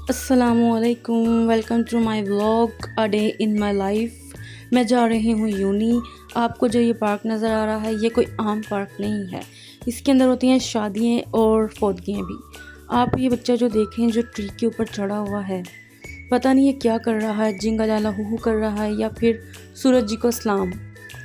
अस्सलामुअलैकुम, welcome to my vlog a day in my life. मैं जा रही हूँ यूनी। आपको जो ये पार्क नज़र आ रहा है ये कोई आम पार्क नहीं है। इसके अंदर होती हैं शादियाँ और फौतगियाँ भी। आप ये बच्चा जो देख रहे हैं जो ट्री के ऊपर चढ़ा हुआ है, पता नहीं ये क्या कर रहा है, जिंगा लाला हू कर रहा है या फिर सूरज जी को सलाम।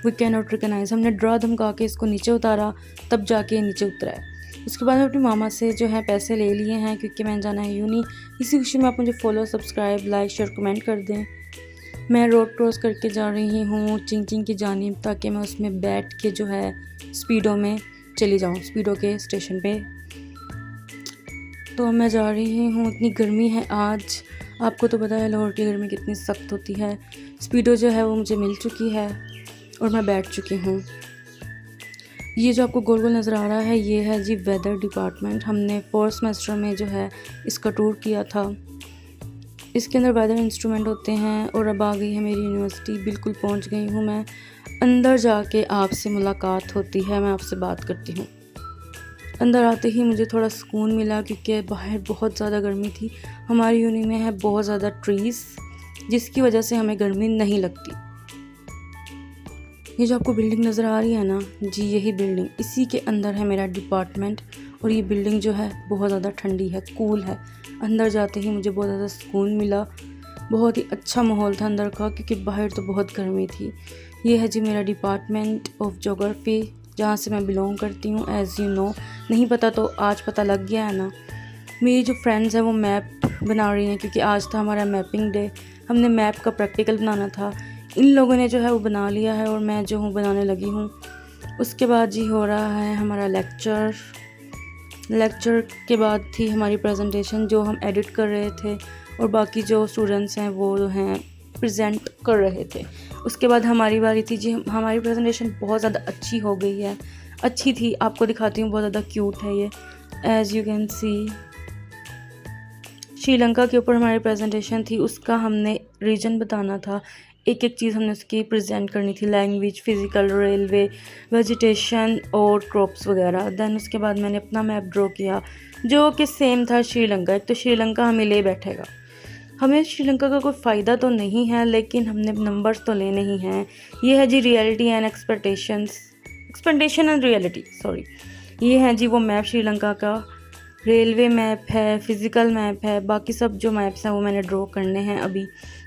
We can not recognise. हमने डरा धमका के इसको नीचे उतारा, तब जाके नीचे उतरा है। उसके बाद मैं अपनी मामा से जो है पैसे ले लिए हैं क्योंकि मैंने जाना है यूनी। इसी खुशी में आप मुझे follow, subscribe, like, share, comment कर दें। मैं रोड क्रॉस करके जा रही हूँ चिंग चिंग की जानिब, ताकि मैं उसमें बैठ के जो है स्पीडो में चली जाऊँ, स्पीडो के स्टेशन पे। तो मैं जा रही हूँ, इतनी गर्मी है आज। आपको तो पता है लाहौर की गर्मी कितनी सख्त होती है। स्पीडो जो है वो मुझे मिल चुकी है और मैं बैठ चुकी हूँ। ये जो आपको गोल गोल नज़र आ रहा है ये है जी वेदर डिपार्टमेंट। हमने 4th सेमेस्टर में जो है इसका टूर किया था। इसके अंदर वेदर इंस्ट्रूमेंट होते हैं। और अब आ गई है मेरी यूनिवर्सिटी, बिल्कुल पहुंच गई हूँ मैं। अंदर जाके आपसे मुलाकात होती है, मैं आपसे बात करती हूँ। अंदर आते ही मुझे थोड़ा सुकून मिला क्योंकि बाहर बहुत ज़्यादा गर्मी थी। हमारी यूनि में है बहुत ज़्यादा ट्रीज़, जिसकी वजह से हमें गर्मी नहीं लगती। ये जो आपको बिल्डिंग नज़र आ रही है ना जी, यही बिल्डिंग, इसी के अंदर है मेरा डिपार्टमेंट। और ये बिल्डिंग जो है बहुत ज़्यादा ठंडी है, कूल है। अंदर जाते ही मुझे बहुत ज़्यादा सुकून मिला। बहुत ही अच्छा माहौल था अंदर का, क्योंकि बाहर तो बहुत गर्मी थी। ये है जी मेरा डिपार्टमेंट ऑफ जोग्राफ़ी, जहाँ से मैं बिलोंग करती हूँ। एज़ यू नो, नहीं पता तो आज पता लग गया है ना। मेरी जो फ्रेंड्स हैं वो मैप बना रही हैं, क्योंकि आज था हमारा मैपिंग डे। हमने मैप का प्रैक्टिकल बनाना था। इन लोगों ने जो है वो बना लिया है और मैं जो हूँ बनाने लगी हूँ। उसके बाद जी हो रहा है हमारा लेक्चर के बाद थी हमारी प्रेजेंटेशन, जो हम एडिट कर रहे थे और बाकी जो स्टूडेंट्स हैं वो हैं प्रेजेंट कर रहे थे। उसके बाद हमारी बारी थी जी। हमारी प्रेजेंटेशन बहुत ज़्यादा अच्छी हो गई है, अच्छी थी। आपको दिखाती हूँ, बहुत ज़्यादा क्यूट है ये। As you can see, Sri Lanka के ऊपर हमारी प्रेजेंटेशन थी। उसका हमने रीजन बताना था, एक एक चीज़ हमने उसकी प्रेजेंट करनी थी, लैंग्वेज, फिज़िकल, रेलवे, वेजिटेशन और क्रॉप्स वगैरह। देन उसके बाद मैंने अपना मैप ड्रॉ किया जो कि सेम था श्रीलंका। एक तो श्रीलंका हमें ले बैठेगा, हमें श्रीलंका का कोई फ़ायदा तो नहीं है, लेकिन हमने नंबर्स तो लेने ही हैं। ये है जी reality and expectation and reality, sorry. ये है जी वो मैप श्रीलंका का। रेलवे मैप है, फिज़िकल मैप है, बाकी सब जो मैप्स हैं वो मैंने ड्रॉ करने हैं।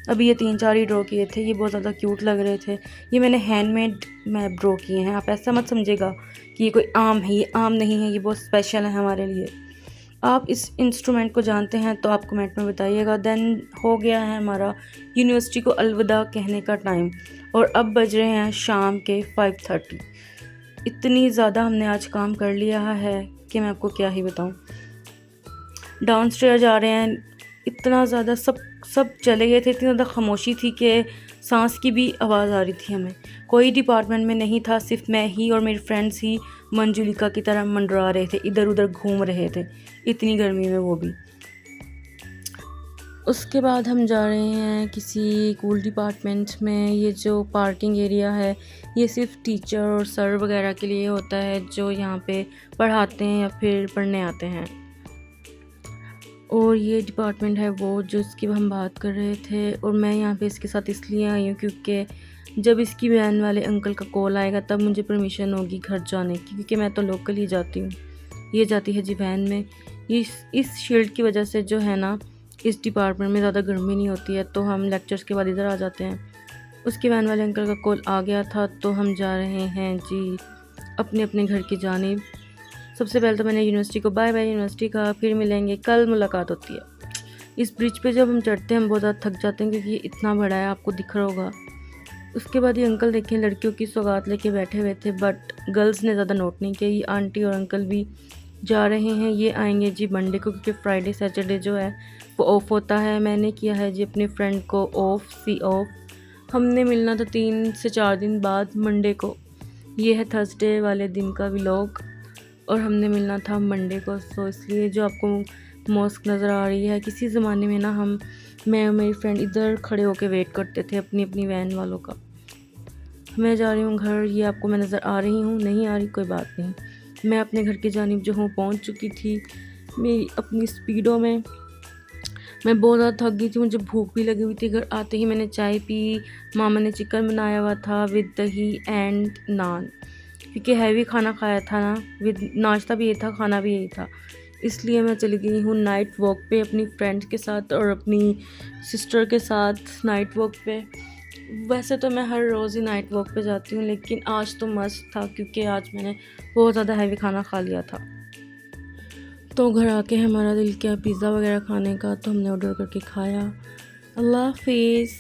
अभी ये 3-4 ही ड्रॉ किए थे। ये बहुत ज़्यादा क्यूट लग रहे थे। ये मैंने हैंडमेड मैप ड्रॉ किए हैं। आप ऐसा मत समझिएगा कि ये कोई आम है, ये आम नहीं है, ये बहुत स्पेशल है हमारे लिए। आप इस इंस्ट्रूमेंट को जानते हैं तो आप कमेंट में बताइएगा। देन हो गया है हमारा यूनिवर्सिटी को अलविदा कहने का टाइम, और अब बज रहे हैं शाम के 5:30। इतनी ज़्यादा हमने आज काम कर लिया है कि मैं आपको क्या ही बताऊं। डाउनस्टेयर जा रहे हैं, इतना ज़्यादा सब चले गए थे, इतनी ज़्यादा खामोशी थी कि सांस की भी आवाज़ आ रही थी हमें। कोई डिपार्टमेंट में नहीं था, सिर्फ मैं ही और मेरी फ्रेंड्स ही मंजुलिका की तरह मंडरा रहे थे, इधर उधर घूम रहे थे इतनी गर्मी में, वो भी। उसके बाद हम जा रहे हैं किसी कूल डिपार्टमेंट में। ये जो पार्किंग एरिया है ये सिर्फ टीचर और सर वगैरह के लिए होता है जो यहाँ पे पढ़ाते हैं या फिर पढ़ने आते हैं। और ये डिपार्टमेंट है वो जो इसकी हम बात कर रहे थे। और मैं यहाँ पे इसके साथ इसलिए आई हूँ क्योंकि जब इसकी वैन वाले अंकल का कॉल आएगा तब मुझे परमिशन होगी घर जाने की, क्योंकि मैं तो लोकल ही जाती हूँ। ये जाती है जी वैन में। इस शील्ड की वजह से जो है ना इस डिपार्टमेंट में ज़्यादा गर्मी नहीं होती है, तो हम लेक्चर्स के बाद इधर आ जाते हैं। उसके वैन वाले अंकल का कॉल आ गया था तो हम जा रहे हैं जी अपने अपने घर की जानिब। सबसे पहले तो मैंने यूनिवर्सिटी को बाय बाय यूनिवर्सिटी कहा, फिर मिलेंगे, कल मुलाकात होती है। इस ब्रिज पे जब हम चढ़ते हैं हम बहुत ज़्यादा थक जाते हैं क्योंकि ये इतना बड़ा है, आपको दिख रहा होगा। उसके बाद ये अंकल देखें लड़कियों की सौगात लेके बैठे हुए थे, बट गर्ल्स ने ज़्यादा नोट नहीं किया। ये आंटी और अंकल भी जा रहे हैं। ये आएंगे जी मंडे को, क्योंकि फ्राइडे सैटरडे जो है वो ऑफ होता है। मैंने किया है जी अपनी फ्रेंड को ऑफ। हमने मिलना था 3 से 4 दिन बाद मंडे को। ये है थर्सडे वाले दिन का व्लॉग, और हमने मिलना था मंडे को। सो इसलिए जो आपको मॉस्क नज़र आ रही है, किसी ज़माने में ना मैं और मेरी फ्रेंड इधर खड़े होकर वेट करते थे अपनी अपनी वैन वालों का। मैं जा रही हूँ घर। ये आपको मैं नज़र आ रही हूँ, नहीं आ रही कोई बात नहीं। मैं अपने घर की जानिब जो हूँ पहुँच चुकी थी मेरी अपनी स्पीडो में। मैं बहुत ज़्यादा थक गई थी, मुझे भूख भी लगी हुई थी। घर आते ही मैंने चाय पी। मामा ने चिकन बनाया हुआ था विद दही एंड नान, क्योंकि हैवी खाना खाया था ना, विद नाश्ता भी यही था, खाना भी यही था। इसलिए मैं चली गई हूँ नाइट वॉक पे अपनी फ्रेंड्स के साथ और अपनी सिस्टर के साथ नाइट वॉक पे। वैसे तो मैं हर रोज़ ही नाइट वॉक पे जाती हूँ, लेकिन आज तो मस्त था क्योंकि आज मैंने बहुत ज़्यादा हैवी खाना खा लिया था। तो घर आके हमारा दिल किया पिज़्ज़ा वगैरह खाने का, तो हमने ऑर्डर करके खाया। अल्लाह हाफिज़।